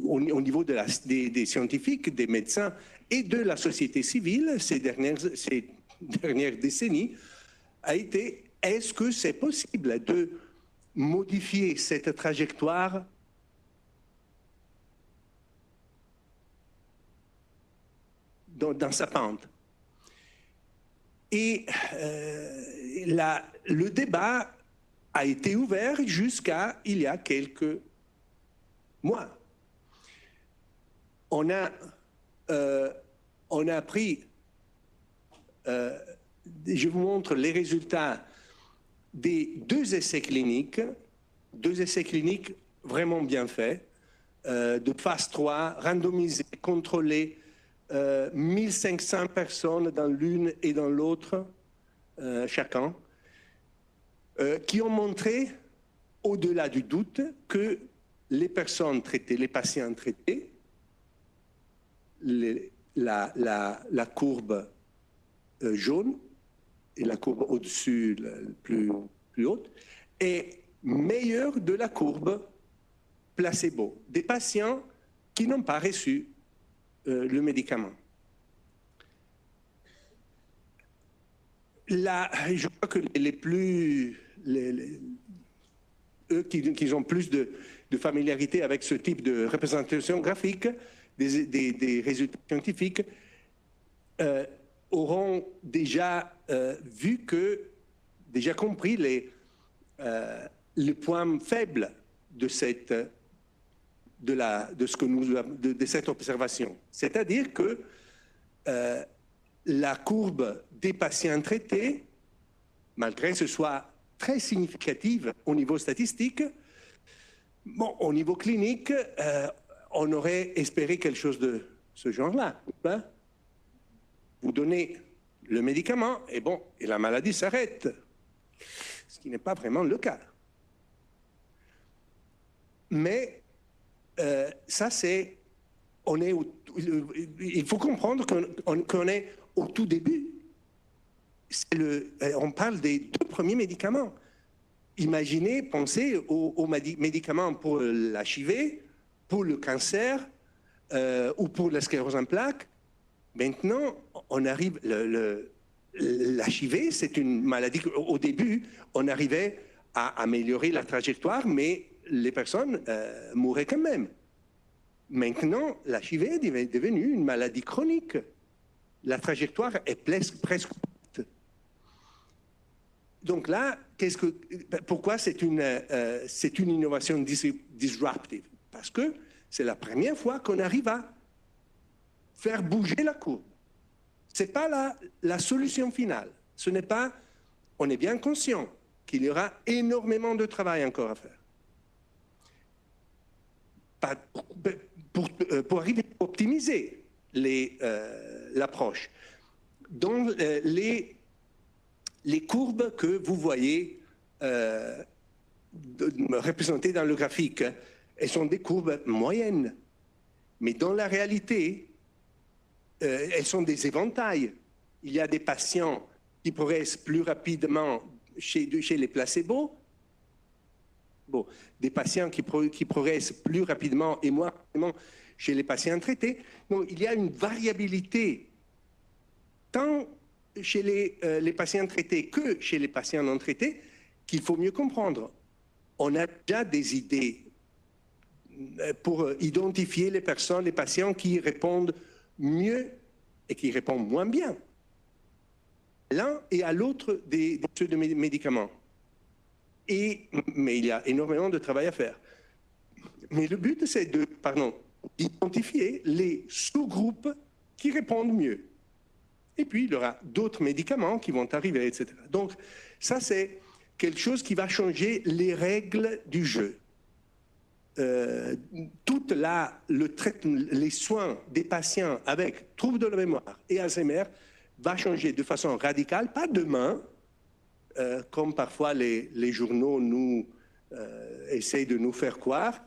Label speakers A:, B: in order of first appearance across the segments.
A: au niveau des scientifiques, des médecins et de la société civile ces dernières décennies a été: est-ce que c'est possible de modifier cette trajectoire dans sa pente? Et le débat a été ouvert jusqu'à il y a quelques mois. On a appris, je vous montre les résultats des deux essais cliniques vraiment bien faits, de phase 3, randomisés, contrôlés, 1500 personnes dans l'une et dans l'autre, chacun, qui ont montré, au-delà du doute, que les personnes traitées, les patients traités, la courbe jaune et la courbe au-dessus, plus haute, est meilleure de la courbe placebo, des patients qui n'ont pas reçu le médicament. Là, je crois que eux qui ont plus de familiarité avec ce type de représentation graphique des résultats scientifiques auront déjà déjà compris les points faibles de cette observation. C'est-à-dire que la courbe des patients traités, malgré que ce soit très significative au niveau statistique, bon, au niveau clinique, on aurait espéré quelque chose de ce genre-là. Hein? Vous donnez le médicament et bon, et la maladie s'arrête, ce qui n'est pas vraiment le cas. Mais ça, c'est... il faut comprendre qu'on est au tout début. On parle des 2 premiers médicaments. Imaginez, pensez aux médicaments pour l'HIV, pour le cancer ou pour la sclérose en plaques. Maintenant, on arrive... L'HIV, c'est une maladie qu'au début, on arrivait à améliorer la trajectoire, mais les personnes mouraient quand même. Maintenant, l'HIV est devenue une maladie chronique. La trajectoire est presque... Donc là, pourquoi c'est une innovation disruptive? Parce que c'est la première fois qu'on arrive à faire bouger la courbe. Ce n'est pas la solution finale. Ce n'est pas... On est bien conscient qu'il y aura énormément de travail encore à faire. Pour arriver à optimiser l'approche. Dans les courbes que vous voyez représentées dans le graphique, elles sont des courbes moyennes. Mais dans la réalité, elles sont des éventails. Il y a des patients qui progressent plus rapidement chez les placebos, bon, des patients qui progressent plus rapidement et moins rapidement chez les patients traités. Donc, il y a une variabilité tant chez les patients traités que chez les patients non traités qu'il faut mieux comprendre. On a déjà des idées pour identifier les patients qui répondent mieux et qui répondent moins bien. L'un et à l'autre de ceux de médicaments. Mais il y a énormément de travail à faire. Mais le but, c'est d'identifier les sous-groupes qui répondent mieux. Et puis, il y aura d'autres médicaments qui vont arriver, etc. Donc, ça, c'est quelque chose qui va changer les règles du jeu. Les soins des patients avec troubles de la mémoire et Alzheimer va changer de façon radicale, pas demain, comme parfois les journaux essayent de nous faire croire,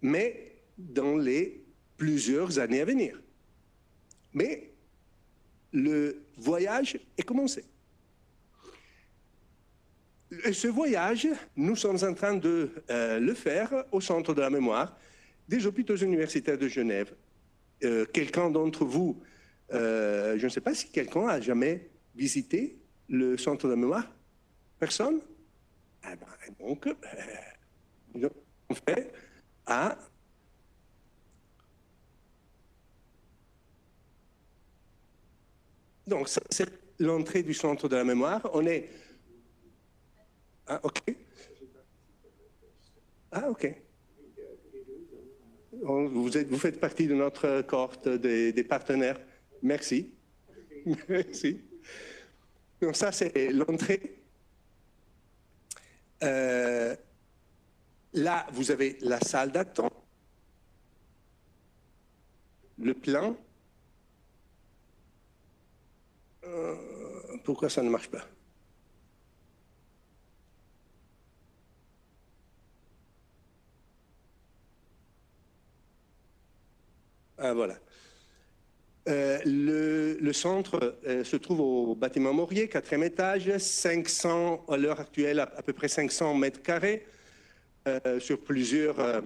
A: mais dans les plusieurs années à venir. Mais le voyage est commencé. Et ce voyage, nous sommes en train de le faire au Centre de la mémoire des hôpitaux universitaires de Genève. Quelqu'un d'entre vous, je ne sais pas si quelqu'un a jamais visité le Centre de la mémoire? Personne? Eh ben, donc, on fait à... Donc, ça, c'est l'entrée du Centre de la mémoire. On est... Ah, OK. Ah, OK. Vous faites partie de notre cohorte des partenaires. Merci. Merci. Donc ça, c'est l'entrée. Là, vous avez la salle d'attente, le plan. Pourquoi ça ne marche pas? Ah, voilà. Le centre se trouve au bâtiment Maurier, 4e étage, 500, à l'heure actuelle, à peu près 500 mètres carrés, sur plusieurs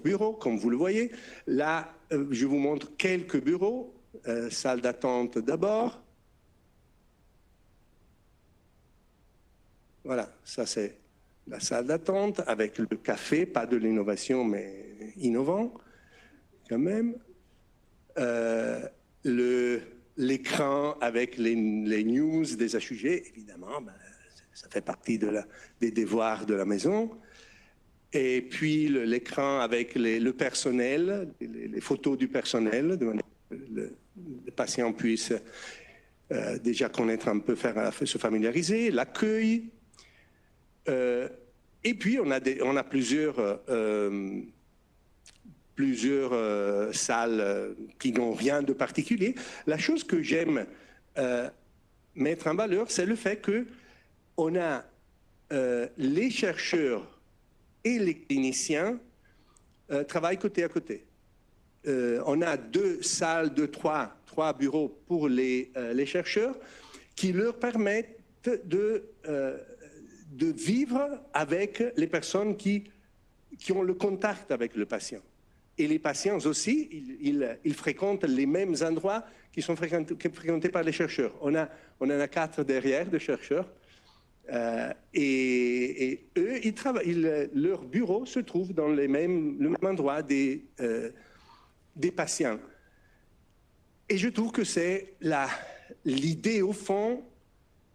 A: bureaux, comme vous le voyez. Là, je vous montre quelques bureaux, salle d'attente d'abord. Voilà, ça c'est la salle d'attente avec le café, pas de l'innovation, mais innovant quand même. L'écran avec les news des HUG, évidemment, ben, ça fait partie des devoirs de la maison. Et puis l'écran avec le personnel, les photos du personnel, de manière que le patient puisse déjà connaître un peu, se familiariser, l'accueil. Et puis on a plusieurs salles qui n'ont rien de particulier. La chose que j'aime mettre en valeur, c'est le fait qu'on a les chercheurs et les cliniciens travaillent côté à côté. On a 2 salles de 3 bureaux pour les chercheurs qui leur permettent de vivre avec les personnes qui ont le contact avec le patient. Et les patients aussi, ils fréquentent les mêmes endroits qui sont fréquentés par les chercheurs. On en a 4 derrière de chercheurs. Et eux, ils travaillent, leur bureau se trouve dans le même endroit des patients. Et je trouve que c'est l'idée au fond,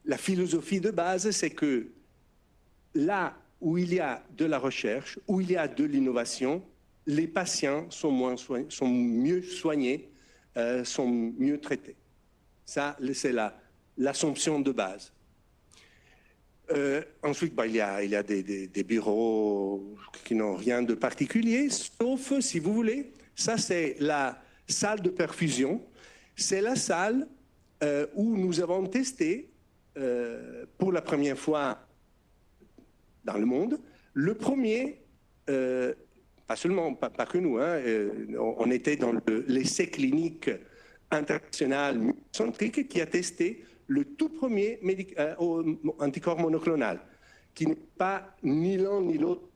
A: la philosophie de base, c'est que là où il y a de la recherche, où il y a de l'innovation, les patients sont mieux soignés, sont mieux traités. Ça, c'est l'assumption de base. Ensuite, il y a des bureaux qui n'ont rien de particulier, sauf, si vous voulez, ça c'est la salle de perfusion. C'est la salle où nous avons testé pour la première fois dans le monde, le premier, pas seulement, pas que nous, hein, on était dans l'essai clinique international centrique qui a testé le tout premier anticorps monoclonal, qui n'est pas ni l'un ni l'autre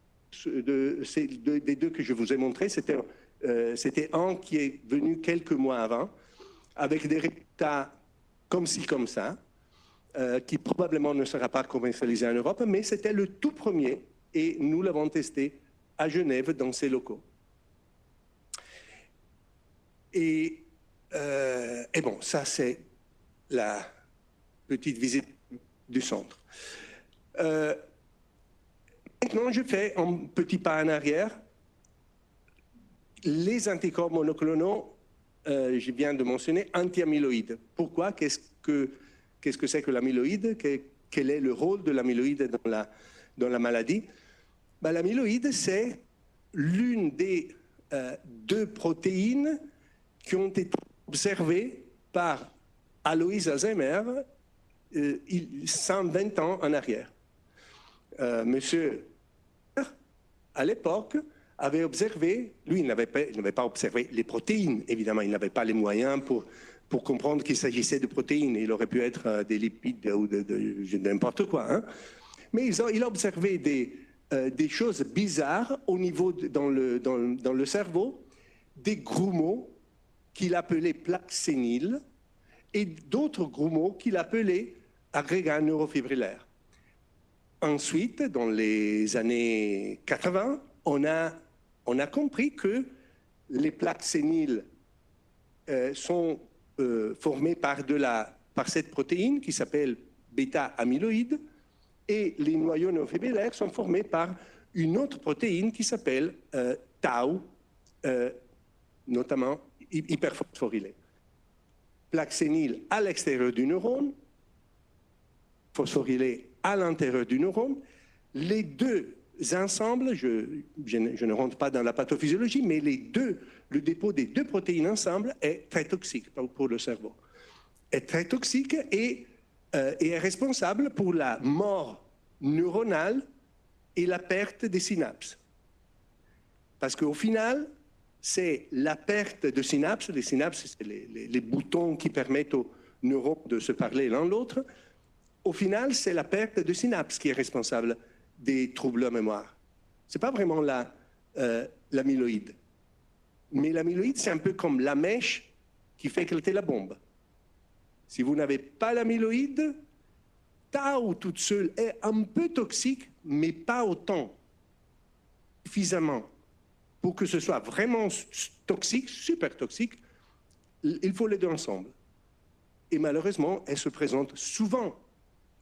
A: des 2 que je vous ai montrés. C'était un qui est venu quelques mois avant, avec des résultats comme ci, comme ça, qui probablement ne sera pas commercialisé en Europe, mais c'était le tout premier, et nous l'avons testé à Genève, dans ces locaux. Et bon, ça c'est la petite visite du centre. Maintenant, je fais un petit pas en arrière. Les anticorps monoclonaux, je viens de mentionner, anti-amyloïdes. Pourquoi? Qu'est-ce que c'est que l'amyloïde? Quel est le rôle de l'amyloïde dans la maladie? Ben, l'amyloïde, c'est l'une des 2 protéines qui ont été observées par Alois Alzheimer 120 ans en arrière. Monsieur, à l'époque, avait observé, lui, il n'avait pas observé les protéines, évidemment, il n'avait pas les moyens pour pour comprendre qu'il s'agissait de protéines. Il aurait pu être des lipides ou de n'importe quoi. Hein. Mais il a observé des choses bizarres au niveau dans le cerveau, des grumeaux qu'il appelait plaques séniles et d'autres grumeaux qu'il appelait agrégats neurofibrillaires. Ensuite, dans les années 80, on a compris que les plaques séniles sont formées par cette protéine qui s'appelle bêta-amyloïde, et les noyaux neurofibrillaires sont formés par une autre protéine qui s'appelle tau, notamment hyperphosphorylée. Plaque sénile à l'extérieur du neurone, phosphorylée à l'intérieur du neurone. Les deux ensemble, je ne rentre pas dans la pathophysiologie, mais le dépôt des deux protéines ensemble est très toxique pour le cerveau. Est très toxique et est responsable pour la mort neuronale et la perte des synapses. Parce qu'au final, c'est la perte de synapses. Les synapses, c'est les boutons qui permettent aux neurones de se parler l'un l'autre. Au final, c'est la perte de synapses qui est responsable des troubles de mémoire. Ce n'est pas vraiment l'amyloïde. Mais l'amyloïde, c'est un peu comme la mèche qui fait éclater la bombe. Si vous n'avez pas l'amyloïde, tau toute seule est un peu toxique, mais pas autant, suffisamment. Pour que ce soit vraiment toxique, super toxique, il faut les deux ensemble. Et malheureusement, elles se présentent souvent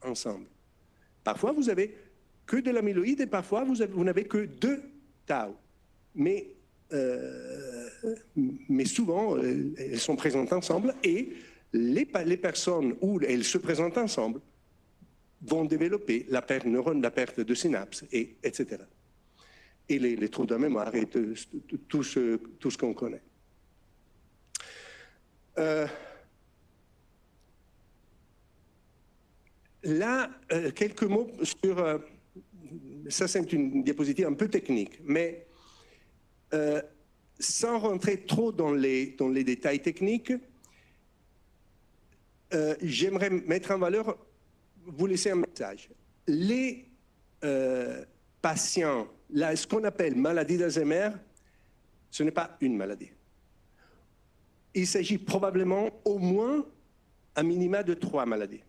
A: ensemble. Parfois, vous avez que de l'amyloïde et parfois, vous n'avez que deux tau. Mais souvent, elles sont présentes ensemble et les personnes où elles se présentent ensemble vont développer la perte de neurones, la perte de synapses, etc. Et les troubles de mémoire et tout ce qu'on connaît. Là, quelques mots sur... ça, c'est une diapositive un peu technique, mais sans rentrer trop dans les détails techniques, j'aimerais mettre en valeur, vous laisser un message. Les patients, ce qu'on appelle maladie d'Alzheimer, ce n'est pas une maladie. Il s'agit probablement au moins, à minima, de 3 maladies.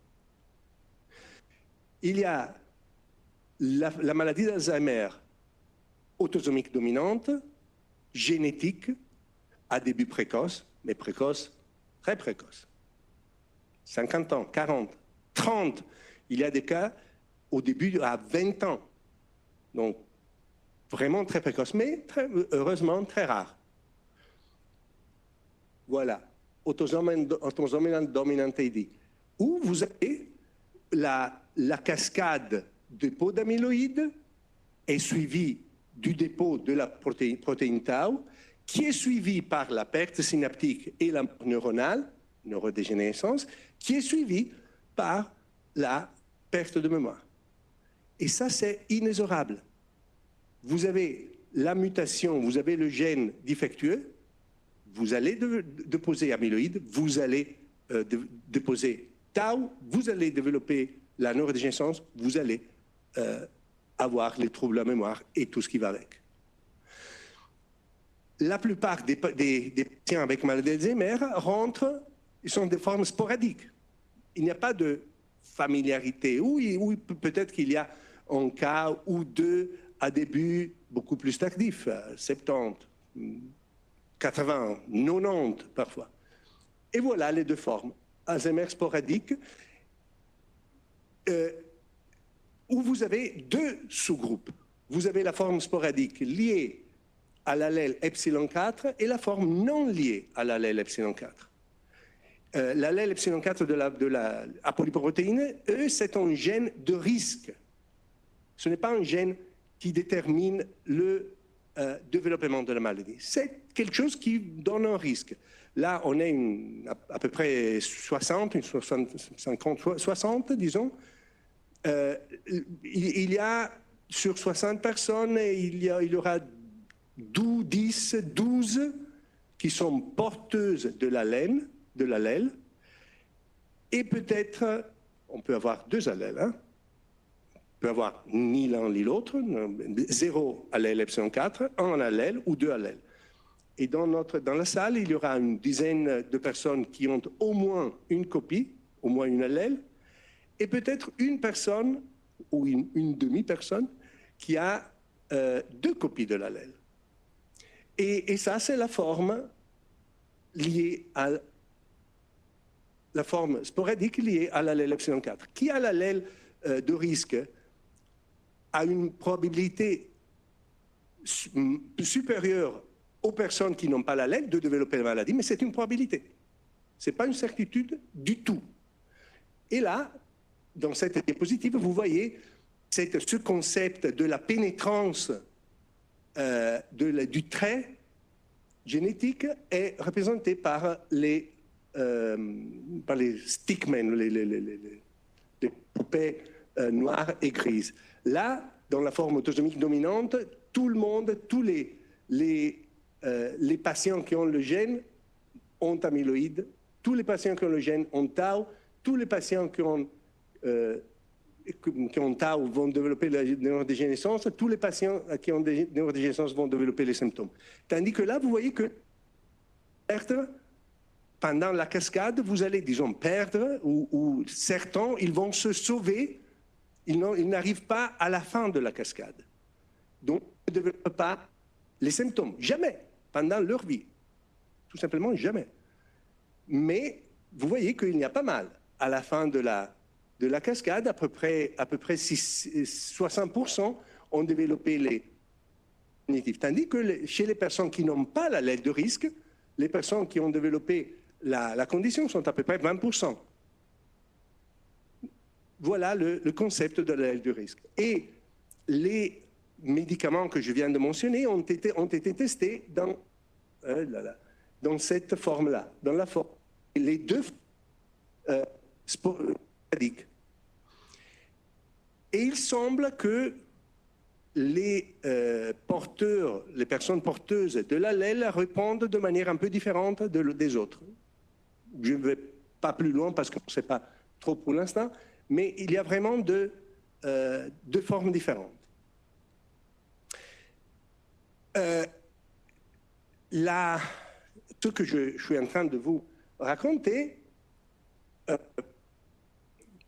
A: Il y a la maladie d'Alzheimer autosomique dominante, génétique, à début précoce, mais précoce, très précoce. 50 ans, 40, 30. Il y a des cas au début à 20 ans. Donc, vraiment très précoce, mais heureusement très rare. Voilà, autosomique dominante AD, où vous avez la cascade de dépôt d'amyloïde est suivie du dépôt de la protéine tau, qui est suivie par la perte synaptique et la neuronale, neurodégénérescence, qui est suivie par la perte de mémoire. Et ça, c'est inexorable. Vous avez la mutation, vous avez le gène défectueux, vous allez déposer amyloïde, vous allez déposer tau, vous allez développer la neurodégénérescence, vous allez avoir les troubles de la mémoire et tout ce qui va avec. La plupart des patients avec maladie d'Alzheimer rentrent, ils sont de formes sporadiques. Il n'y a pas de familiarité. Ou peut-être qu'il y a un cas ou deux à début beaucoup plus tardif, 70, 80, 90 parfois. Et voilà les deux formes. Alzheimer sporadique, où vous avez deux sous-groupes. Vous avez la forme sporadique liée à l'allèle epsilon 4 et la forme non liée à l'allèle epsilon 4. L'allèle epsilon 4 de la apolipoprotéine, c'est un gène de risque. Ce n'est pas un gène qui détermine le développement de la maladie. C'est quelque chose qui donne un risque. Là, on est à peu près 60, 50, 60, disons. Il y a sur 60 personnes, il y aura 10, 12 qui sont porteuses de l'ALN, de l'allèle, et peut-être, on peut avoir deux allèles, hein. On peut avoir ni l'un ni l'autre, 0 allèle epsilon 4, un allèle ou deux allèles. Et dans la salle, il y aura une dizaine de personnes qui ont au moins une copie, au moins une allèle, et peut-être une personne ou une demi-personne qui a deux copies de l'allèle. Et ça, c'est la forme liée à la forme sporadique liée à l'allèle epsilon 4. Qui a l'allèle de risque a une probabilité supérieure aux personnes qui n'ont pas l'allèle de développer la maladie, mais c'est une probabilité. Ce n'est pas une certitude du tout. Et là, dans cette diapositive, vous voyez ce concept de la pénétrance du trait génétique est représenté par les stickmen, les poupées noires et grises. Là, dans la forme autosomique dominante, tout le monde, tous les patients qui ont le gène ont amyloïde, tous les patients qui ont le gène ont tau, tous les patients qui ont tau vont développer la neurodégénérescence, tous les patients qui ont des neurodégénérescences vont développer les symptômes. Tandis que là, vous voyez que pendant la cascade, vous allez, disons, perdre, ou certains, ils vont se sauver, ils n'arrivent pas à la fin de la cascade. Donc, ils ne développent pas les symptômes, jamais, pendant leur vie. Tout simplement, jamais. Mais vous voyez qu'il y a pas mal. À la fin de la cascade, à peu près 60% ont développé les cognitifs. Tandis que chez les personnes qui n'ont pas l'allèle de risque, les personnes qui ont développé la condition sont à peu près 20%. Voilà le concept de l'allèle de risque. Et les médicaments que je viens de mentionner ont été testés dans cette forme-là, dans la forme. Les deux sporadiques. Et il semble que les personnes porteuses de l'allèle répondent de manière un peu différente des autres. Je ne vais pas plus loin parce qu'on ne sait pas trop pour l'instant, mais il y a vraiment deux formes différentes. Ce que je suis en train de vous raconter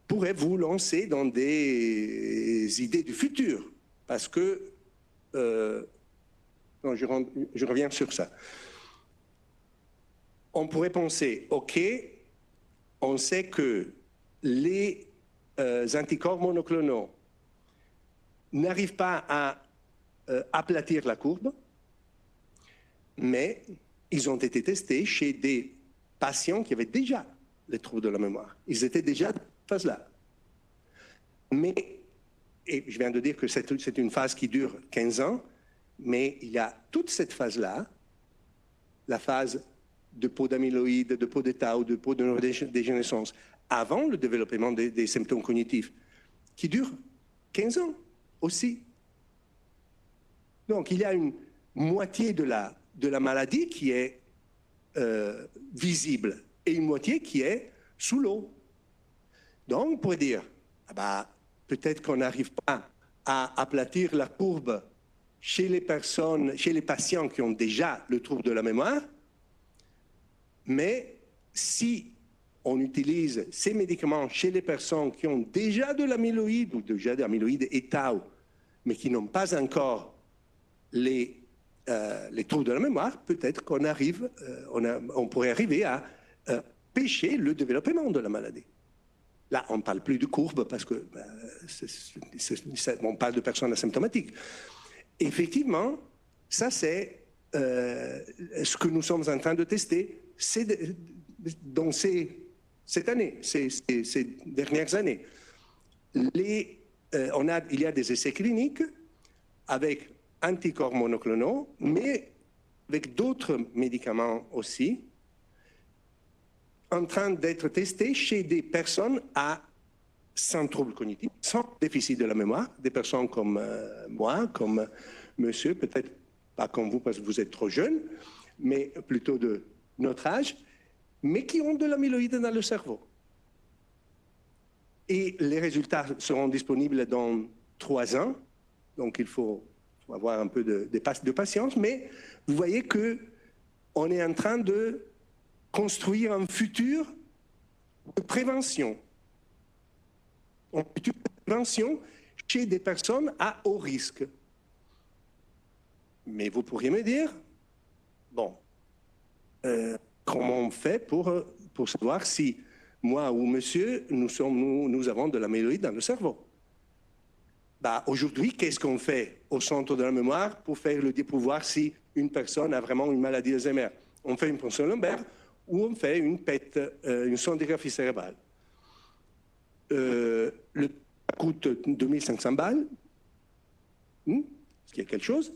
A: pourrait vous lancer dans des idées du futur, parce que non, je reviens sur ça. On pourrait penser, OK, on sait que les anticorps monoclonaux n'arrivent pas à aplatir la courbe, mais ils ont été testés chez des patients qui avaient déjà les troubles de la mémoire. Ils étaient déjà dans cette phase-là. Mais, et je viens de dire que c'est une phase qui dure 15 ans, mais il y a toute cette phase-là, la phase de peau d'amyloïde, de peau de tau, de peau de neurodégénérescence, avant le développement des symptômes cognitifs, qui dure 15 ans aussi. Donc il y a une moitié de la maladie qui est visible et une moitié qui est sous l'eau. Donc on pourrait dire, peut-être qu'on n'arrive pas à aplatir la courbe chez les patients qui ont déjà le trouble de la mémoire, mais si on utilise ces médicaments chez les personnes qui ont déjà de l'amyloïde ou déjà de l'amyloïde et tau, mais qui n'ont pas encore les troubles de la mémoire, peut-être qu'on on pourrait arriver à empêcher le développement de la maladie. Là, on ne parle plus de courbe parce que on parle de personnes asymptomatiques. Effectivement, ça c'est ce que nous sommes en train de tester dans cette année, ces dernières années. Il y a des essais cliniques avec anticorps monoclonaux, mais avec d'autres médicaments aussi, en train d'être testés chez des personnes sans trouble cognitif, sans déficit de la mémoire, des personnes comme moi, comme monsieur, peut-être pas comme vous parce que vous êtes trop jeune, mais plutôt de notre âge. mais qui ont de l'amyloïde dans le cerveau. Et les résultats seront disponibles dans 3 ans, donc il faut avoir un peu de patience, mais vous voyez qu'on est en train de construire un futur de prévention. Un futur de prévention chez des personnes à haut risque. Mais vous pourriez me dire, bon, comment on fait pour savoir si moi ou monsieur, nous avons de l'amyloïde dans le cerveau? Aujourd'hui, qu'est-ce qu'on fait au centre de la mémoire pour voir si une personne a vraiment une maladie d'Alzheimer? On fait une ponction lombaire ou on fait une PET, une sondographie cérébrale. Ça coûte 2500 balles, ce qui est quelque chose.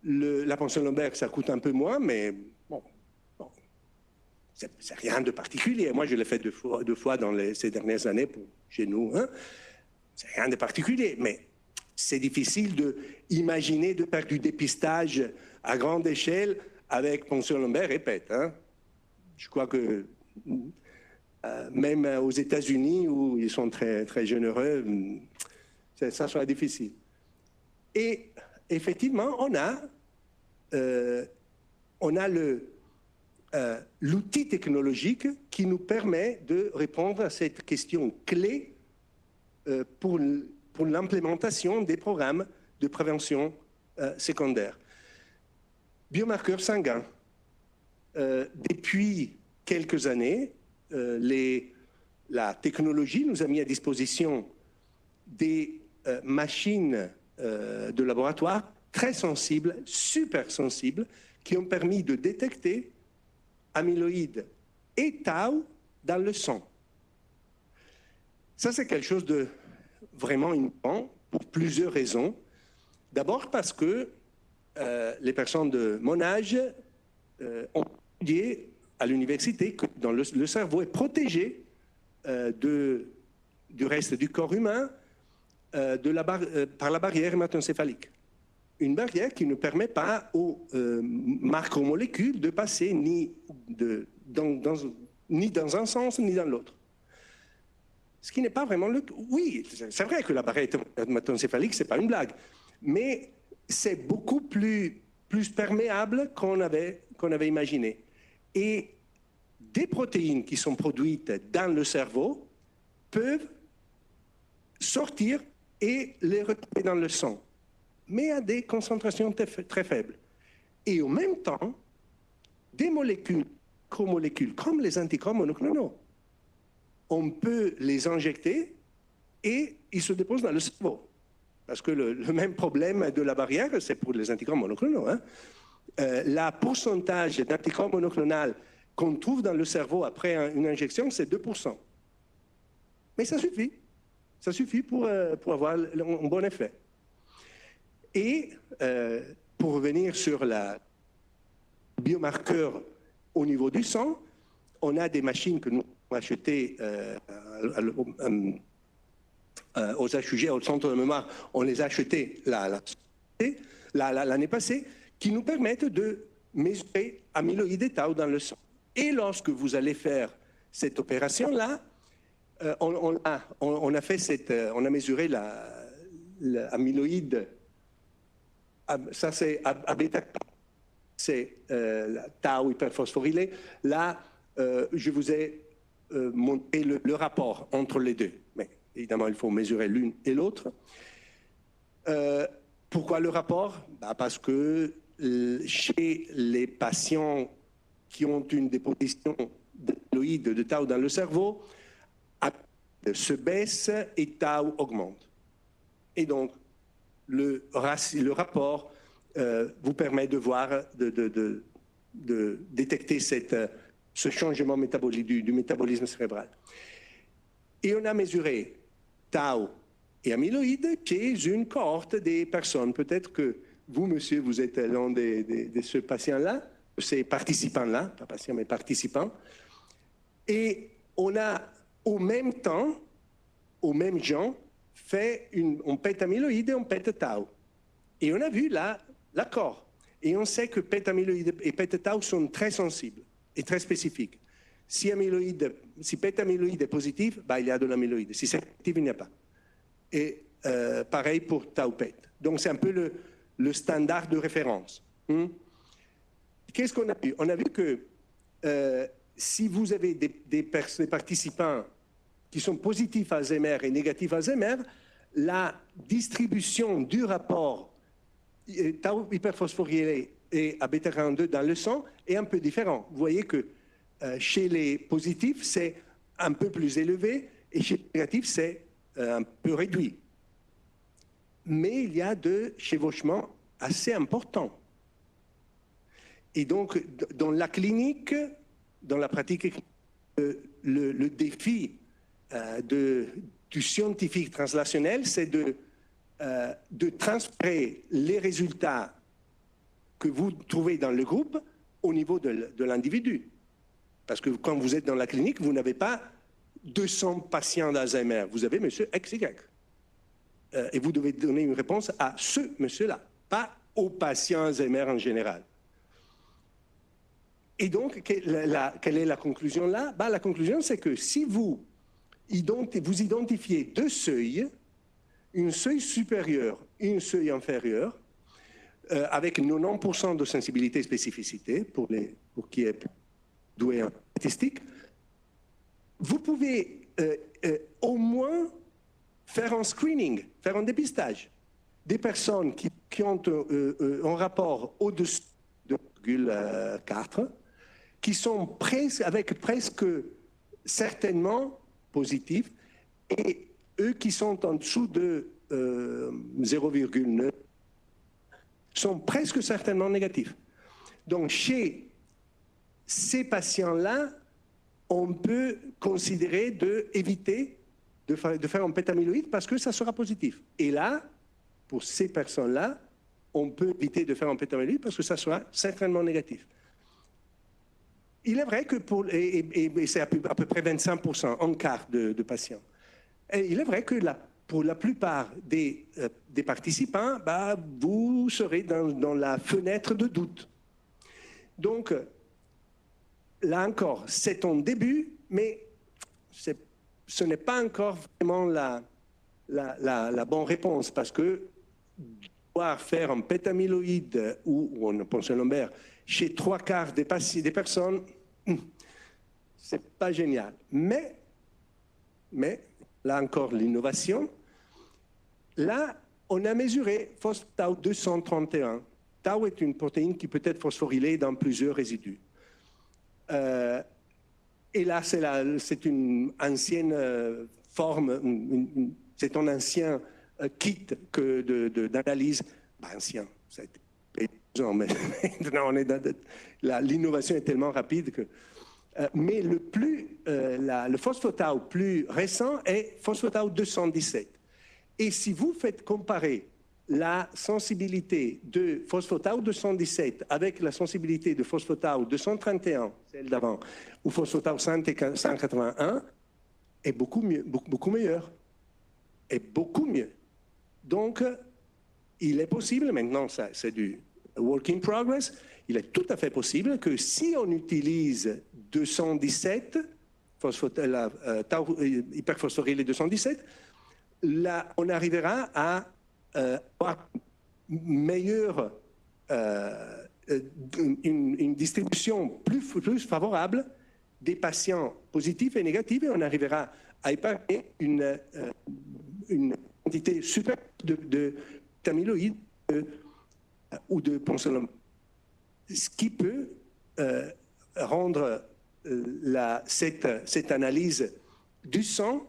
A: La ponction lombaire, ça coûte un peu moins, mais bon c'est rien de particulier. Moi, je l'ai fait deux fois dans ces dernières années chez nous. C'est rien de particulier, mais c'est difficile d'imaginer de faire du dépistage à grande échelle avec ponction lombaire et PET. Je crois que même aux États-Unis, où ils sont très, très généreux, ça sera difficile. Et effectivement, on a l'outil technologique qui nous permet de répondre à cette question clé pour l'implémentation des programmes de prévention secondaire. Biomarqueurs sanguins. Depuis quelques années, la technologie nous a mis à disposition des machines de laboratoire très sensibles, super sensibles, qui ont permis de détecter amyloïde et tau dans le sang. Ça, c'est quelque chose de vraiment innovant pour plusieurs raisons. D'abord parce que les personnes de mon âge ont étudié à l'université que le cerveau est protégé du reste du corps humain par la barrière hémato-encéphalique. Une barrière qui ne permet pas aux macromolécules de passer ni dans un sens ni dans l'autre. Ce qui n'est pas vraiment le cas. Oui, c'est vrai que la barrière hémato-encéphalique, ce n'est pas une blague, mais c'est beaucoup plus perméable qu'on avait imaginé. Et des protéines qui sont produites dans le cerveau peuvent sortir et les retrouver dans le sang, mais à des concentrations très faibles. Et en même temps, des molécules comme les anticorps monoclonaux, on peut les injecter et ils se déposent dans le cerveau. Parce que le même problème de la barrière, c'est pour les anticorps monoclonaux. Le pourcentage d'anticorps monoclonaux qu'on trouve dans le cerveau après une injection, c'est 2%. Mais ça suffit. Ça suffit pour avoir un bon effet. Et pour revenir sur la biomarqueur au niveau du sang, on a des machines que nous avons achetées aux HUG, au centre de mémoire, on les a achetées l'année passée, qui nous permettent de mesurer amyloïde et tau dans le sang. Et lorsque vous allez faire cette opération-là, on a mesuré l'amyloïde. Ça, c'est à bêta, c'est la tau hyperphosphorylé. Là, je vous ai montré le rapport entre les deux. Mais évidemment, il faut mesurer l'une et l'autre. Pourquoi le rapport? Parce que chez les patients qui ont une déposition d'amyloïde de tau dans le cerveau, se baisse et tau augmente. Et donc, le rapport vous permet de voir, de détecter ce changement métabolique du métabolisme cérébral. Et on a mesuré tau et amyloïde chez une cohorte des personnes. Peut-être que vous, monsieur, vous êtes l'un de ce patient-là, ces participants-là, pas patients, mais participants. Et on a, au même temps, aux mêmes gens, fait un PET amyloïde et un PET tau. Et on a vu là l'accord. Et on sait que PET amyloïde et PET tau sont très sensibles et très spécifiques. Si bêta-amyloïde est positif, bah, il y a de l'amyloïde. Si c'est négatif, il n'y a pas. Et pareil pour tau-PET. Donc c'est un peu le standard de référence. Qu'est-ce qu'on a vu? On a vu que si vous avez des participants qui sont positifs à Alzheimer et négatifs à Alzheimer, la distribution du rapport tau hyperphosphorylé et à bêta-42 dans le sang est un peu différent. Vous voyez que chez les positifs, c'est un peu plus élevé et chez les négatifs, c'est un peu réduit. Mais il y a de chevauchements assez importants. Et donc, dans la clinique, dans la pratique, le défi du scientifique translationnel, c'est de transférer les résultats que vous trouvez dans le groupe au niveau de l'individu. Parce que quand vous êtes dans la clinique, vous n'avez pas 200 patients d'Alzheimer. Vous avez monsieur XY. Et vous devez donner une réponse à ce monsieur-là, pas aux patients Alzheimer en général. Et donc, quelle est la conclusion là? Ben, la conclusion, c'est que si vous identifiez deux seuils, un seuil supérieur et un seuil inférieur, avec 90% de sensibilité et spécificité pour qui est doué en statistique, vous pouvez au moins faire un screening, faire un dépistage des personnes qui ont un rapport au-dessus de 2,4, qui sont avec presque certainement positifs, et eux qui sont en dessous de 0,9 sont presque certainement négatifs. Donc chez ces patients-là, on peut considérer d'éviter de faire un bêta-amyloïde parce que ça sera positif. Et là, pour ces personnes-là, on peut éviter de faire un bêta-amyloïde parce que ça sera certainement négatif. Il est vrai que c'est à peu près 25%, un quart de patients. Et il est vrai que pour la plupart des participants, bah, vous serez dans la fenêtre de doute. Donc, là encore, c'est un début, mais ce n'est pas encore vraiment la bonne réponse, parce que pouvoir faire un bêta-amyloïde ou un ponceau lombaire chez 3/4 des personnes, c'est pas génial. Mais, là encore, l'innovation, là, on a mesuré phospho-tau 231. Tau est une protéine qui peut être phosphorylée dans plusieurs résidus. Et là, c'est une ancienne forme, c'est un ancien kit d'analyse, ancien, ça a été mais maintenant l'innovation est tellement rapide que... mais le phospho-tau plus récent est phospho-tau 217. Et si vous faites comparer la sensibilité de phospho-tau 217 avec la sensibilité de phospho-tau 231, celle d'avant, ou phospho-tau 181, est beaucoup mieux, beaucoup meilleur. Est beaucoup mieux. Donc, il est possible, maintenant c'est du work in progress, il est tout à fait possible que si on utilise 217, tau hyperphosphorylé 217, là, on arrivera à avoir une distribution plus favorable des patients positifs et négatifs, et on arrivera à épargner une quantité supérieure d'amyloïdes ou de ponceau lombaire, ce qui peut rendre cette analyse du sang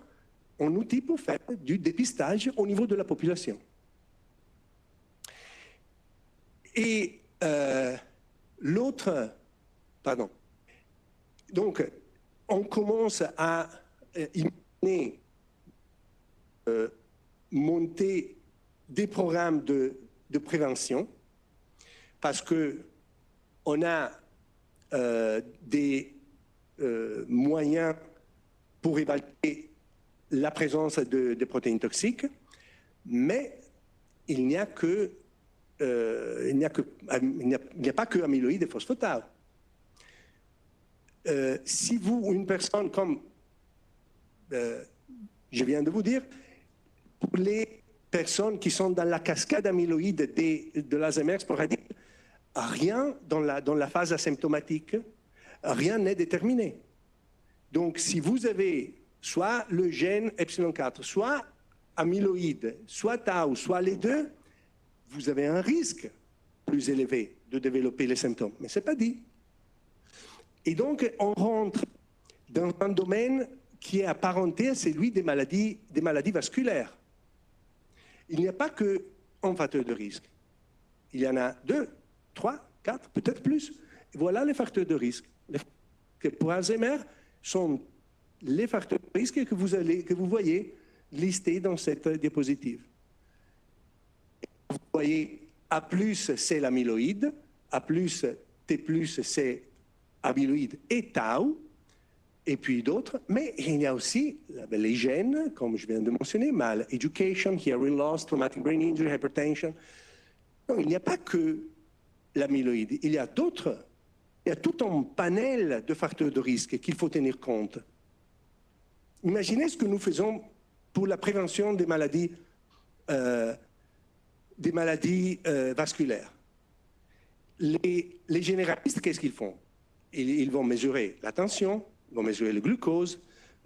A: un outil pour faire du dépistage au niveau de la population. Et donc on commence à imaginer monter des programmes de prévention, parce qu'on a des moyens pour évaluer la présence de protéines toxiques, mais il n'y a pas que amyloïdes et phospho-tau. si vous, une personne comme je viens de vous dire, pour les personnes qui sont dans la cascade amyloïde de l'Alzheimer sporadique, rien dans la phase asymptomatique, rien n'est déterminé. Donc, si vous avez soit le gène epsilon 4, soit amyloïde, soit tau, soit les deux, vous avez un risque plus élevé de développer les symptômes. Mais ce n'est pas dit. Et donc, on rentre dans un domaine qui est apparenté à celui des maladies vasculaires. Il n'y a pas qu'un facteur de risque. Il y en a 2, 3, 4, peut-être plus. Voilà les facteurs de risque. Pour Alzheimer, sont les facteurs de risque que vous voyez listés dans cette diapositive. Vous voyez, A+, c'est l'amyloïde, A+, T+, c'est amyloïde et tau, et puis d'autres, mais il y a aussi les gènes, comme je viens de mentionner, mal-education, hearing loss, traumatic brain injury, hypertension. Non, il n'y a pas que l'amyloïde, il y a d'autres. Il y a tout un panel de facteurs de risque qu'il faut tenir compte. Imaginez ce que nous faisons pour la prévention des maladies vasculaires. Les généralistes, qu'est-ce qu'ils font? Ils vont mesurer la tension, ils vont mesurer le glucose,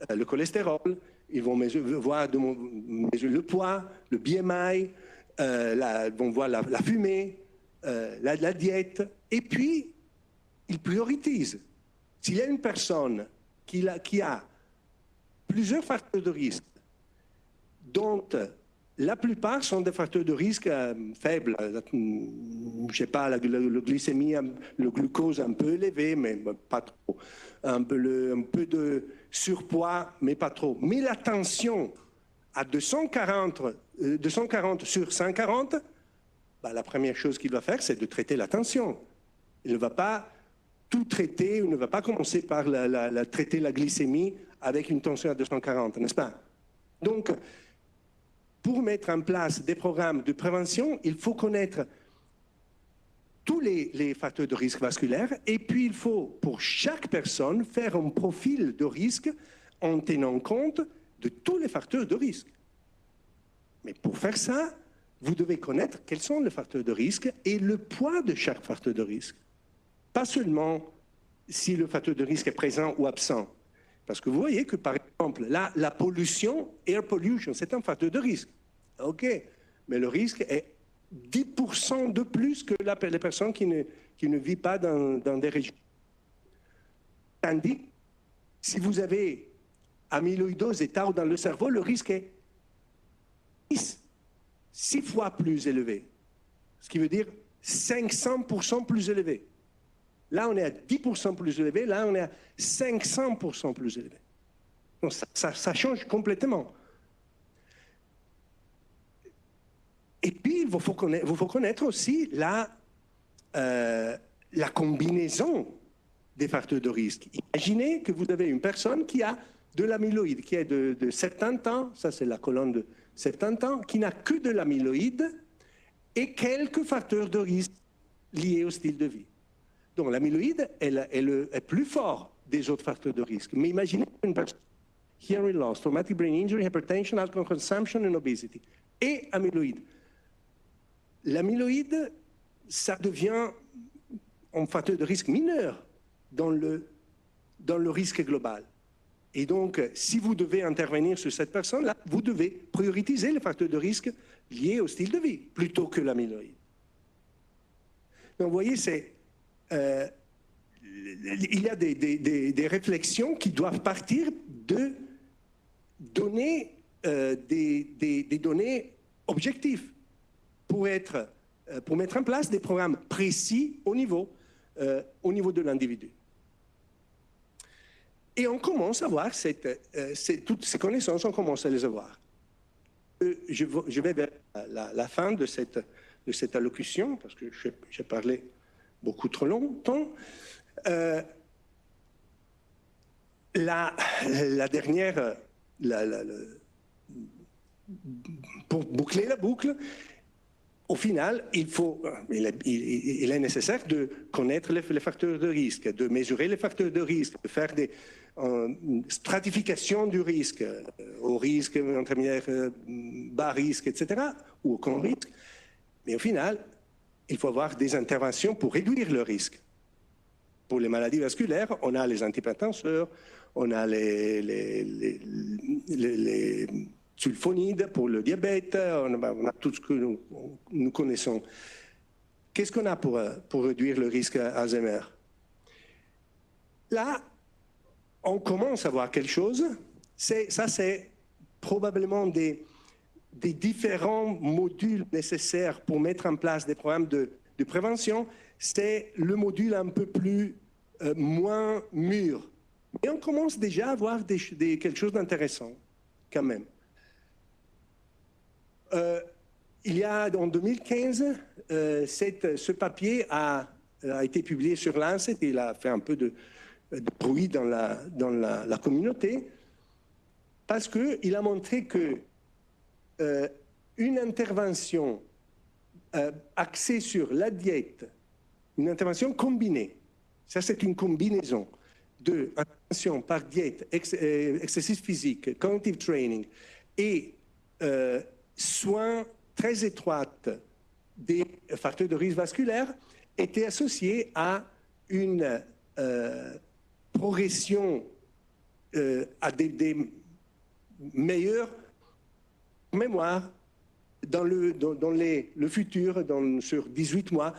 A: le cholestérol, ils vont mesurer le poids, le BMI, ils vont voir la fumée, la diète, et puis ils priorisent. S'il y a une personne qui a plusieurs facteurs de risque, dont la plupart sont des facteurs de risque faibles, je ne sais pas, la glycémie, le glucose un peu élevé, mais pas trop, un peu de surpoids, mais pas trop. Mais la tension à 240 sur 140, la première chose qu'il va faire, c'est de traiter la tension. Il ne va pas tout traiter, il ne va pas commencer par traiter la glycémie avec une tension à 240, n'est-ce pas? Donc, pour mettre en place des programmes de prévention, il faut connaître tous les facteurs de risque vasculaire et puis il faut, pour chaque personne, faire un profil de risque en tenant compte de tous les facteurs de risque. Mais pour faire ça, vous devez connaître quels sont les facteurs de risque et le poids de chaque facteur de risque. Pas seulement si le facteur de risque est présent ou absent. Parce que vous voyez que, par exemple, la pollution, air pollution, c'est un facteur de risque. OK, mais le risque est 10% de plus que les personnes qui ne vivent pas dans des régions. Tandis, si vous avez amyloïdose et tau dans le cerveau, le risque est 6 fois plus élevé. Ce qui veut dire 500% plus élevé. Là, on est à 10% plus élevé, là, on est à 500% plus élevé. Donc, ça change complètement. Et puis, il vous faut connaître aussi la combinaison des facteurs de risque. Imaginez que vous avez une personne qui a de l'amyloïde, qui est de 70 ans, ça c'est la colonne de 70 ans, qui n'a que de l'amyloïde et quelques facteurs de risque liés au style de vie. Donc l'amyloïde est plus fort des autres facteurs de risque. Mais imaginez une personne, hearing loss, traumatic brain injury, hypertension, alcohol consumption and obesity, et amyloïde. L'amyloïde, ça devient un facteur de risque mineur dans le risque global. Et donc, si vous devez intervenir sur cette personne-là, vous devez prioriser les facteurs de risque liés au style de vie, plutôt que l'amyloïde. Donc, vous voyez, il y a des réflexions qui doivent partir de donner des données objectives pour mettre en place des programmes précis au niveau de l'individu. Et on commence à voir toutes ces connaissances, on commence à les avoir. Je vais vers la fin de cette allocution, parce que j'ai parlé beaucoup trop longtemps. La dernière, pour boucler la boucle, au final, il est nécessaire de connaître les facteurs de risque, de mesurer les facteurs de risque, de faire des stratifications du risque, au risque intermédiaire, bas risque, etc., ou aucun risque. Mais au final, il faut avoir des interventions pour réduire le risque. Pour les maladies vasculaires, on a les antihypertenseurs, on a les sulfonides pour le diabète, on a tout ce que nous connaissons. Qu'est-ce qu'on a pour réduire le risque Alzheimer? Là, on commence à voir quelque chose. Ça, c'est probablement des différents modules nécessaires pour mettre en place des programmes de prévention. C'est le module un peu plus moins mûr. Et on commence déjà à voir quelque chose d'intéressant, quand même. Il y a, en 2015, ce papier a été publié sur Lancet et il a fait un peu de bruit dans la communauté parce qu'il a montré que une intervention axée sur la diète, une intervention combinée, ça c'est une combinaison de intervention par diète, exercice physique, cognitive training et soins très étroites des facteurs de risque vasculaire était associée à une progression à des meilleures mémoires dans le futur, sur 18 mois,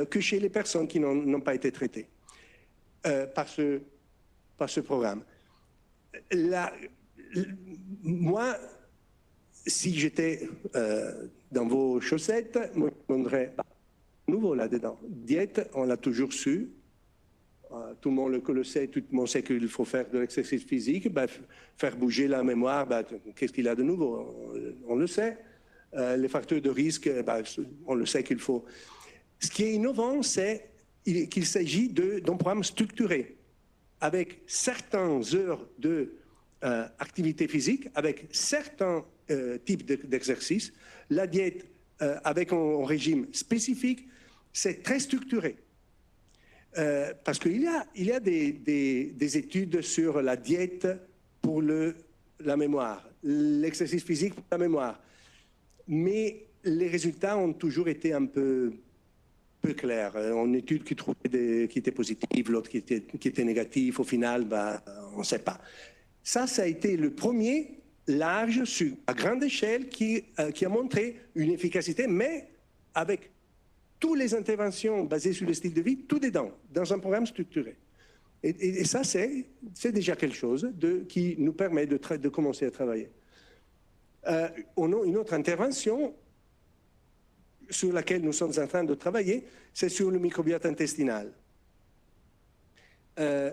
A: que chez les personnes qui n'ont pas été traitées par ce programme. Moi, si j'étais dans vos chaussettes, moi, je demanderais nouveau là-dedans. Diète, on l'a toujours su. Tout le monde le sait, tout le monde sait qu'il faut faire de l'exercice physique, faire bouger la mémoire, qu'est-ce qu'il y a de nouveau? On le sait. Les facteurs de risque, on le sait qu'il faut. Ce qui est innovant, c'est qu'il s'agit d'un programme structuré, avec certaines heures d'activité physique, avec certains types d'exercices. La diète, avec un régime spécifique, c'est très structuré. Parce qu'il y a des études sur la diète pour la mémoire, l'exercice physique pour la mémoire. Mais les résultats ont toujours été un peu clairs. Une étude qui était positive, l'autre qui était négative, au final, on ne sait pas. Ça a été le premier large, à grande échelle, qui a montré une efficacité, mais avec toutes les interventions basées sur le style de vie, tout dedans, dans un programme structuré. Et ça, c'est déjà quelque chose qui nous permet de commencer à travailler. Une autre intervention sur laquelle nous sommes en train de travailler, c'est sur le microbiote intestinal. Je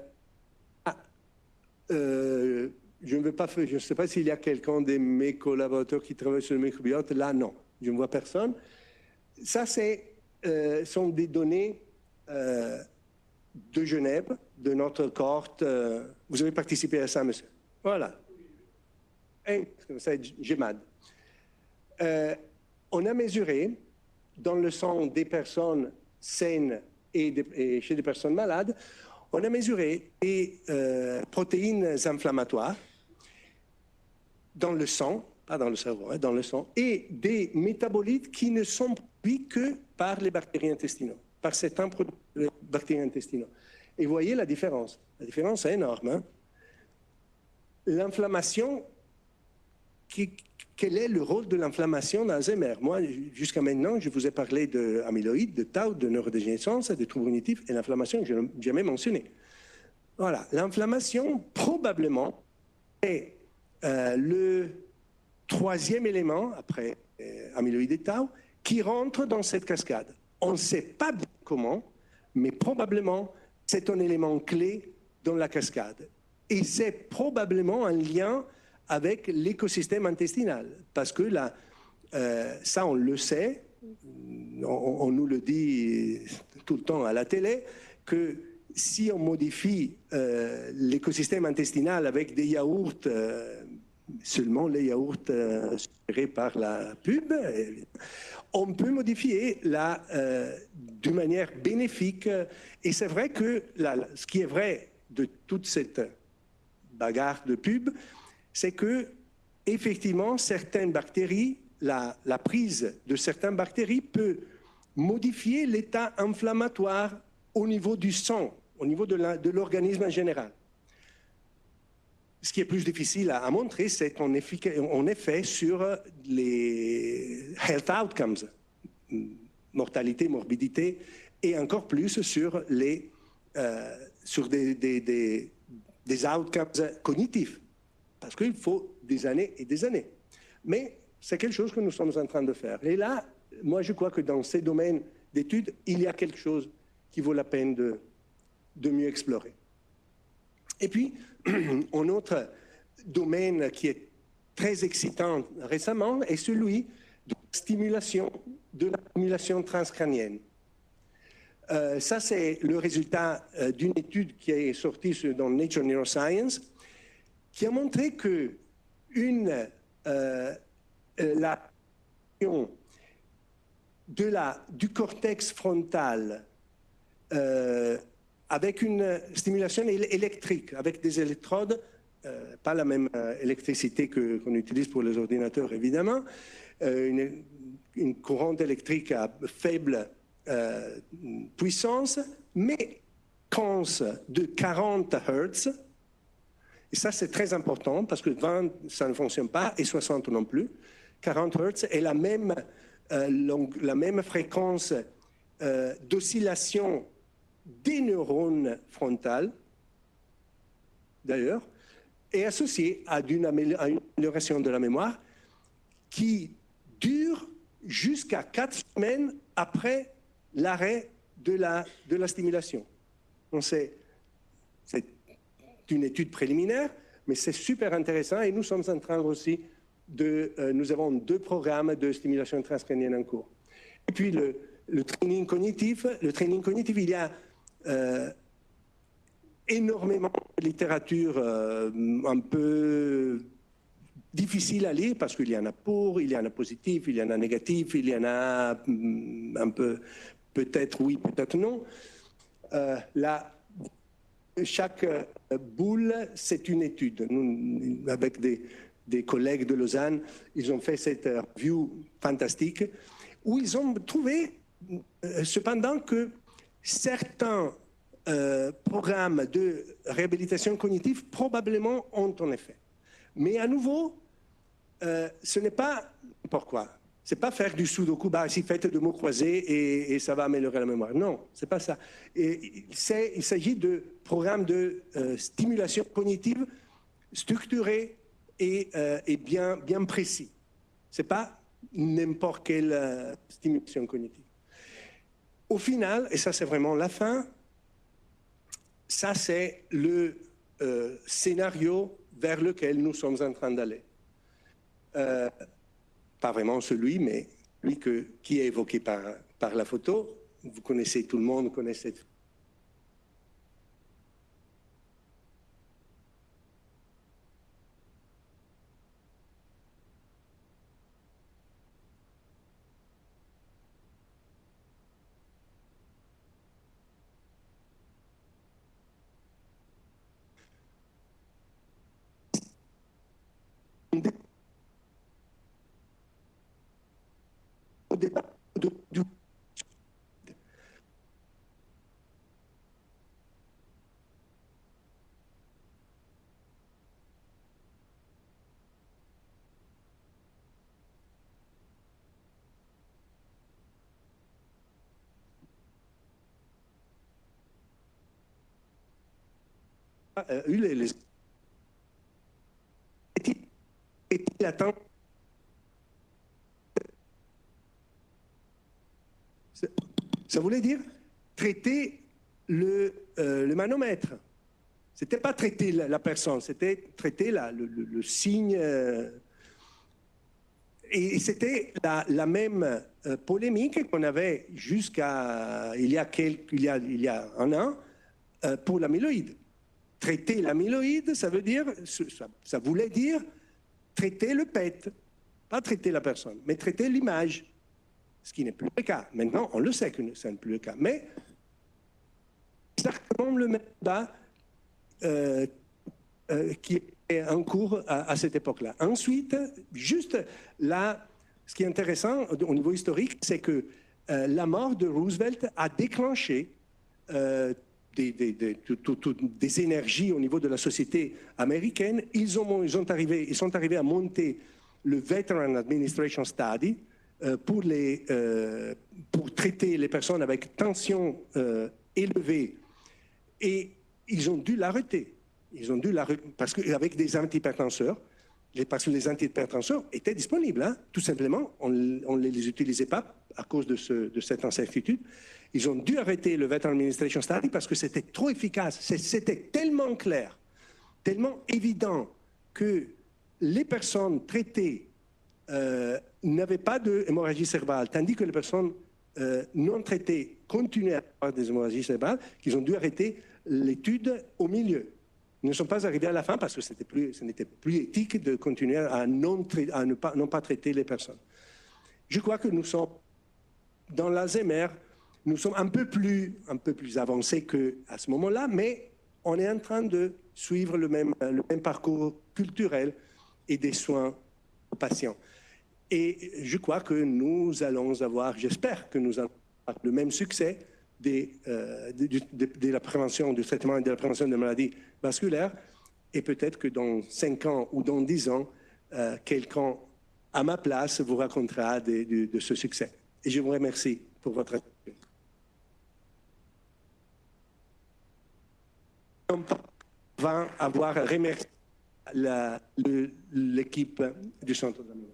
A: ne sais pas s'il y a quelqu'un de mes collaborateurs qui travaille sur le microbiote. Là, non, je ne vois personne. Ça, sont des données de Genève, de notre cohorte. Vous avez participé à ça, monsieur? Voilà. C'est GEMAD. On a mesuré dans le sang des personnes saines et chez des personnes malades, on a mesuré des protéines inflammatoires dans le sang, pas dans le cerveau, dans le sang, et des métabolites qui ne sont produits que par les bactéries intestinaux, par certains produits de bactéries intestinaux. Et vous voyez la différence. La différence est énorme. Hein? L'inflammation, quel est le rôle de l'inflammation dans Alzheimer? Moi, jusqu'à maintenant, je vous ai parlé d'amyloïdes, de tau, de neurodégénérescence, de troubles cognitifs, et l'inflammation, je n'ai jamais mentionné. Voilà, l'inflammation, probablement, est le troisième élément, après amyloïdes et tau, qui rentre dans cette cascade. On ne sait pas bien comment, mais probablement, c'est un élément clé dans la cascade. Et c'est probablement un lien avec l'écosystème intestinal. Parce que là, ça, on le sait, on nous le dit tout le temps à la télé, que si on modifie l'écosystème intestinal avec des yaourts seulement les yaourts sucrés par la pub. On peut modifier d'une manière bénéfique. Et c'est vrai que ce qui est vrai de toute cette bagarre de pub, c'est que effectivement, certaines bactéries, la prise de certaines bactéries peut modifier l'état inflammatoire au niveau du sang, au niveau de l'organisme en général. Ce qui est plus difficile à montrer, c'est en effet sur les health outcomes, mortalité, morbidité, et encore plus sur des outcomes cognitifs, parce qu'il faut des années et des années. Mais c'est quelque chose que nous sommes en train de faire. Et là, moi, je crois que dans ces domaines d'études, il y a quelque chose qui vaut la peine de mieux explorer. Et puis, un autre domaine qui est très excitant récemment est celui de la stimulation transcrânienne. Ça, c'est le résultat d'une étude qui est sortie dans Nature Neuroscience, qui a montré que du cortex frontal avec une stimulation électrique, avec des électrodes, pas la même électricité qu'on utilise pour les ordinateurs évidemment, une courante électrique à faible puissance, mais de 40 Hertz. Et ça, c'est très important parce que 20, ça ne fonctionne pas, et 60 non plus. 40 Hertz est la même fréquence d'oscillation des neurones frontales, d'ailleurs, est associée à une amélioration de la mémoire qui dure jusqu'à 4 semaines après l'arrêt de la stimulation. Donc c'est une étude préliminaire, mais c'est super intéressant et nous sommes en train aussi nous avons 2 programmes de stimulation transcrânienne en cours. Et puis le training cognitif, il y a énormément de littérature un peu difficile à lire parce qu'il y en a il y en a positif, il y en a négatif, il y en a un peu peut-être oui, peut-être non. Chaque boule, c'est une étude. Nous, avec des collègues de Lausanne, ils ont fait cette review fantastique où ils ont trouvé cependant que certains programmes de réhabilitation cognitive probablement ont un effet. Mais à nouveau, ce n'est pas pourquoi. C'est pas faire du sudoku, si faites de mots croisés et ça va améliorer la mémoire. Non, c'est pas ça. Il s'agit de programmes de stimulation cognitive structurés et bien précis. C'est pas n'importe quelle stimulation cognitive. Au final, et ça c'est vraiment la fin, ça c'est le scénario vers lequel nous sommes en train d'aller. Pas vraiment celui, mais celui qui est évoqué par la photo. Vous connaissez, tout le monde connaît cette. Est-il atteint? Ça voulait dire traiter le manomètre. Ce n'était pas traiter la personne, c'était traiter le signe. Et c'était la même polémique qu'on avait jusqu'à il y a un an pour l'amyloïde. Traiter l'amyloïde, ça voulait dire traiter le PET, pas traiter la personne, mais traiter l'image, ce qui n'est plus le cas. Maintenant, on le sait que ce n'est plus le cas, mais exactement le même débat qui est en cours à cette époque-là. Ensuite, juste là, ce qui est intéressant au niveau historique, c'est que la mort de Roosevelt a déclenché des énergies au niveau de la société américaine. Ils sont arrivés à monter le Veteran Administration Study pour traiter les personnes avec tension élevée. Et ils ont dû l'arrêter. Parce qu'avec des antihypertenseurs, parce que les antihypertenseurs étaient disponibles, hein, tout simplement, on ne les utilisait pas à cause de cette incertitude. Ils ont dû arrêter le Veteran Administration Study parce que c'était trop efficace, c'était tellement clair, tellement évident que les personnes traitées n'avaient pas d'hémorragie cérébrale, tandis que les personnes non traitées continuaient à avoir des hémorragies cérébrales, qu'ils ont dû arrêter l'étude au milieu. Ils ne sont pas arrivés à la fin parce que ce n'était plus éthique de continuer à ne pas traiter les personnes. Je crois que nous sommes, dans l'Alzheimer, nous sommes un peu plus avancés qu'à ce moment-là, mais on est en train de suivre le même parcours culturel et des soins aux patients. Et je crois que nous allons avoir, j'espère que nous allons avoir le même succès de la prévention, du traitement et de la prévention des maladies vasculaires. Et peut-être que dans 5 ans ou dans 10 ans, quelqu'un à ma place vous racontera de ce succès. Et je vous remercie pour votre attention. On va avoir remercié l'équipe du Centre de la mémoire.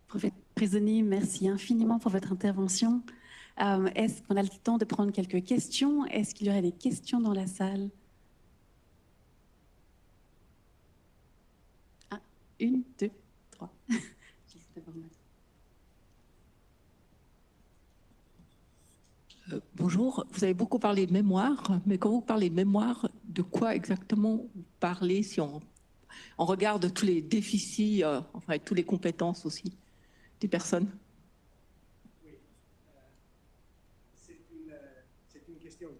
B: Professeur Prisoni, merci infiniment pour votre intervention. Est-ce qu'on a le temps de prendre quelques questions? Est-ce qu'il y aurait des questions dans la salle? 1, 2, 3.
C: Bonjour, vous avez beaucoup parlé de mémoire, mais quand vous parlez de mémoire, de quoi exactement vous parlez si on regarde tous les déficits, enfin toutes les compétences aussi des personnes?
A: Oui, c'est une question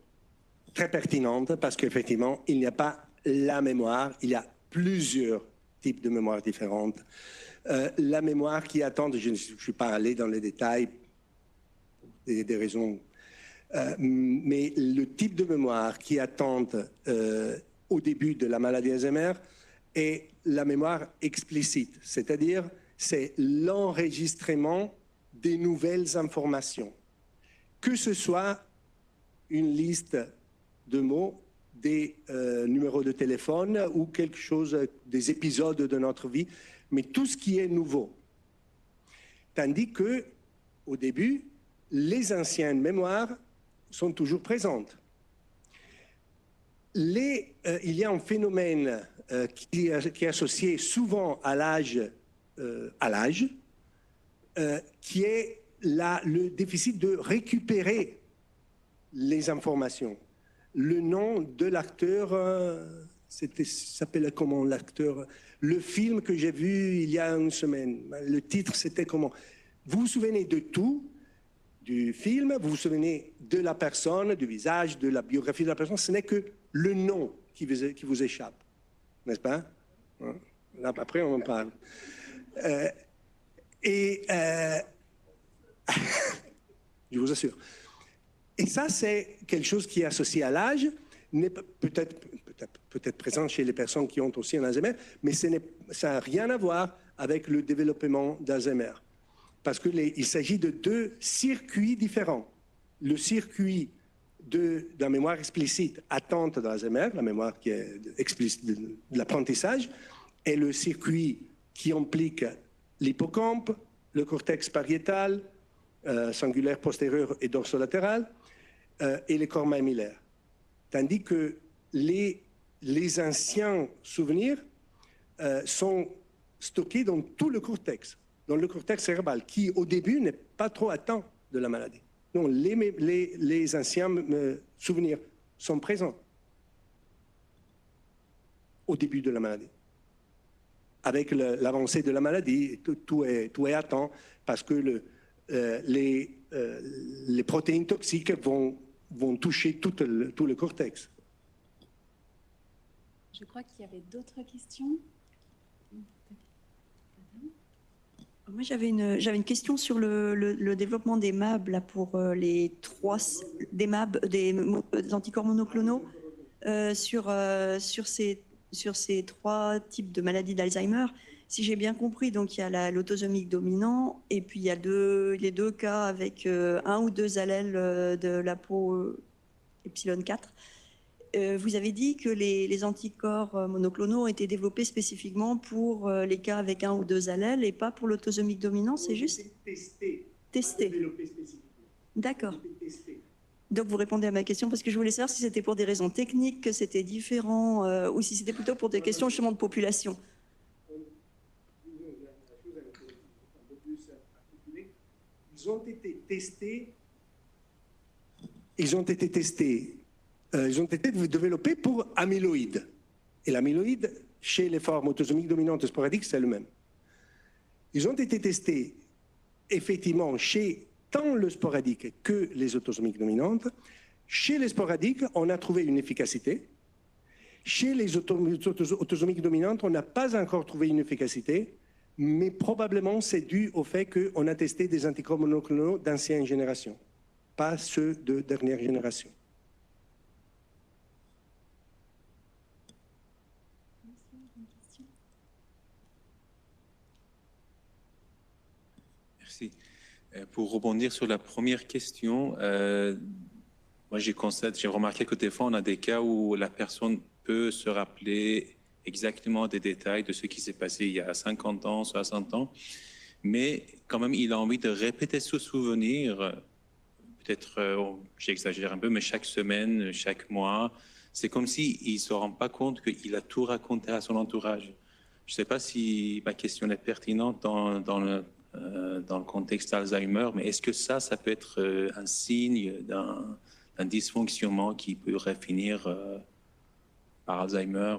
A: très pertinente parce qu'effectivement, il n'y a pas la mémoire, il y a plusieurs types de mémoire différentes. La mémoire qui attend, je ne suis pas allé dans les détails pour des raisons, mais le type de mémoire qui attend au début de la maladie Alzheimer est la mémoire explicite, c'est-à-dire c'est l'enregistrement des nouvelles informations, que ce soit une liste de mots, des numéros de téléphone ou quelque chose, des épisodes de notre vie, mais tout ce qui est nouveau. Tandis que, au début, les anciennes mémoires sont toujours présentes. Il y a un phénomène qui est associé souvent à l'âge, qui est le déficit de récupérer les informations. Le nom de l'acteur, s'appelait comment l'acteur? Le film que j'ai vu il y a une semaine, le titre c'était comment? Vous vous souvenez de tout, du film, vous vous souvenez de la personne, du visage, de la biographie de la personne, ce n'est que le nom qui vous échappe, n'est-ce pas? Là, après on en parle. Je vous assure. Et ça, c'est quelque chose qui est associé à l'âge, peut-être présent chez les personnes qui ont aussi un Alzheimer, mais ça n'a rien à voir avec le développement d'Alzheimer. Parce qu'il s'agit de 2 circuits différents. Le circuit de la mémoire explicite attente d'Alzheimer, la mémoire qui est explicite de l'apprentissage, et le circuit qui implique l'hippocampe, le cortex pariétal, singulaire postérieur et dorsolatéral, et les corps mammillaires. Tandis que les anciens souvenirs sont stockés dans tout le cortex, dans le cortex cérébral, qui au début n'est pas trop atteint de la maladie. Donc les anciens souvenirs sont présents au début de la maladie. Avec l'avancée de la maladie, tout est à temps parce que les protéines toxiques vont toucher tout le cortex.
B: Je crois qu'il y avait d'autres questions.
D: Moi, j'avais une question sur le développement des MAB là, pour les des MAB, des anticorps monoclonaux, sur ces 3 types de maladies d'Alzheimer. Si j'ai bien compris, donc il y a l'autosomique dominant et puis il y a les 2 cas avec 1 ou 2 allèles de la peau epsilon 4. Vous avez dit que les anticorps monoclonaux ont été développés spécifiquement pour les cas avec 1 ou 2 allèles et pas pour l'autosomique dominant, c'est juste? Testé. D'accord. Donc vous répondez à ma question parce que je voulais savoir si c'était pour des raisons techniques, que c'était différent ou si c'était plutôt pour des questions justement de population.
A: Ils ont été testés. Ils ont été développés pour amyloïdes. Et l'amyloïde, chez les formes autosomiques dominantes sporadiques, c'est le même. Ils ont été testés effectivement chez tant le sporadique que les autosomiques dominantes. Chez les sporadiques, on a trouvé une efficacité. Chez les autosomiques dominantes, on n'a pas encore trouvé une efficacité, mais probablement c'est dû au fait qu'on a testé des anticorps monoclonaux d'ancienne génération, pas ceux de dernière génération.
E: Merci. Pour rebondir sur la première question, moi j'ai remarqué que des fois on a des cas où la personne peut se rappeler exactement des détails de ce qui s'est passé il y a 50 ans, 60 ans, mais quand même il a envie de répéter ce souvenir, peut-être, j'exagère un peu, mais chaque semaine, chaque mois, c'est comme s'il ne se rend pas compte qu'il a tout raconté à son entourage. Je ne sais pas si ma question est pertinente dans le contexte d'Alzheimer, mais est-ce que ça peut être un signe d'un dysfonctionnement qui pourrait finir par Alzheimer?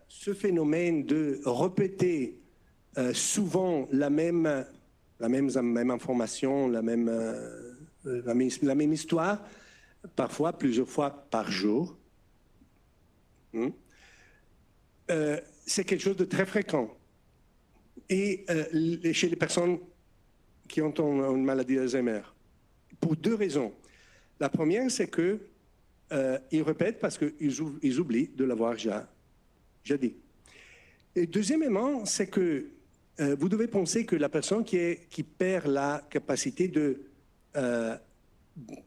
A: Ce phénomène de répéter souvent la même information, la même histoire, parfois plusieurs fois par jour, c'est quelque chose de très fréquent. Et chez les personnes qui ont une maladie d'Alzheimer, pour 2 raisons. La première, c'est qu'ils répètent parce qu'ils oublient de l'avoir déjà dit. Et deuxièmement, c'est que vous devez penser que la personne qui perd la capacité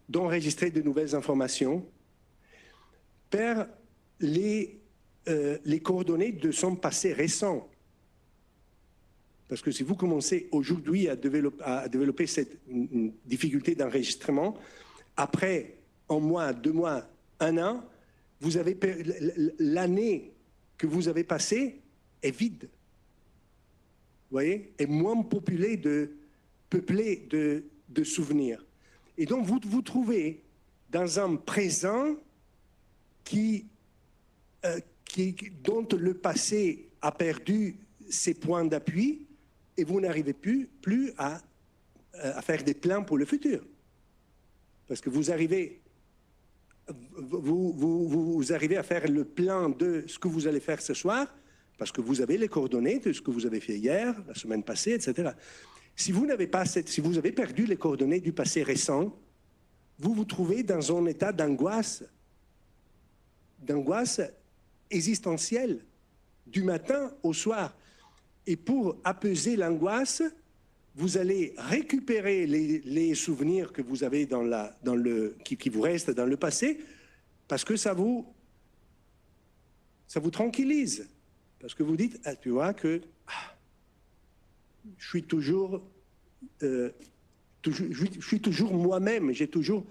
A: d'enregistrer de nouvelles informations perd les coordonnées de son passé récent. Parce que si vous commencez aujourd'hui à développer cette difficulté d'enregistrement, après 1 mois, 2 mois, 1 an, vous avez l'année que vous avez passée est vide. Vous voyez, est moins peuplée de souvenirs. Et donc, vous vous trouvez dans un présent dont le passé a perdu ses points d'appui et vous n'arrivez plus à faire des plans pour le futur. Parce que vous arrivez à faire le plan de ce que vous allez faire ce soir, parce que vous avez les coordonnées de ce que vous avez fait hier, la semaine passée, etc. Si vous avez perdu les coordonnées du passé récent, vous vous trouvez dans un état d'angoisse existentielle, du matin au soir. Et pour apaiser l'angoisse, vous allez récupérer les souvenirs que vous avez qui vous restent dans le passé, parce que ça vous tranquillise. Parce que vous dites, tu vois que je suis toujours moi-même, j'ai toujours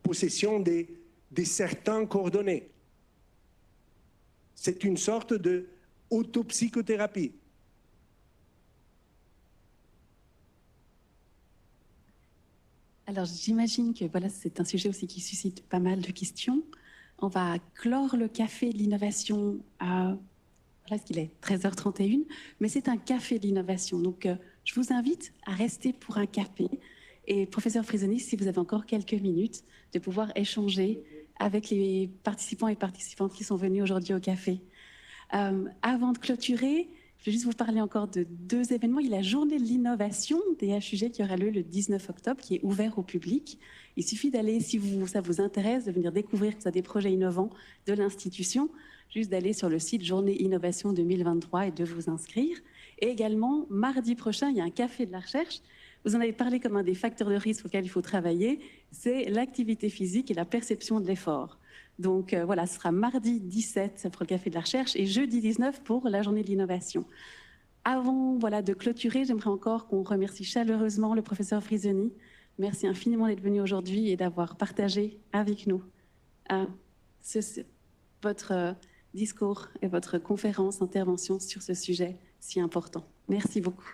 A: possession des certains coordonnées. C'est une sorte de autopsychothérapie.
B: Alors, j'imagine que voilà, c'est un sujet aussi qui suscite pas mal de questions. On va clore le café de l'innovation à, voilà, qu'il est 13h31, mais c'est un café de l'innovation. Donc, je vous invite à rester pour un café. Et professeur Frisoni, si vous avez encore quelques minutes, de pouvoir échanger avec les participants et participantes qui sont venus aujourd'hui au café. Avant de clôturer, je vais juste vous parler encore de 2 événements. Il y a la journée de l'innovation des HUG qui aura lieu le 19 octobre, qui est ouvert au public. Il suffit d'aller, si ça vous intéresse, de venir découvrir que ça des projets innovants de l'institution, juste d'aller sur le site Journée Innovation 2023 et de vous inscrire. Et également, mardi prochain, il y a un café de la recherche. Vous en avez parlé comme un des facteurs de risque auxquels il faut travailler, c'est l'activité physique et la perception de l'effort. Donc voilà, ce sera mardi 17 pour le Café de la Recherche et jeudi 19 pour la Journée de l'Innovation. Avant de clôturer, j'aimerais encore qu'on remercie chaleureusement le professeur Frisoni. Merci infiniment d'être venu aujourd'hui et d'avoir partagé avec nous votre discours et votre conférence, intervention sur ce sujet si important. Merci beaucoup.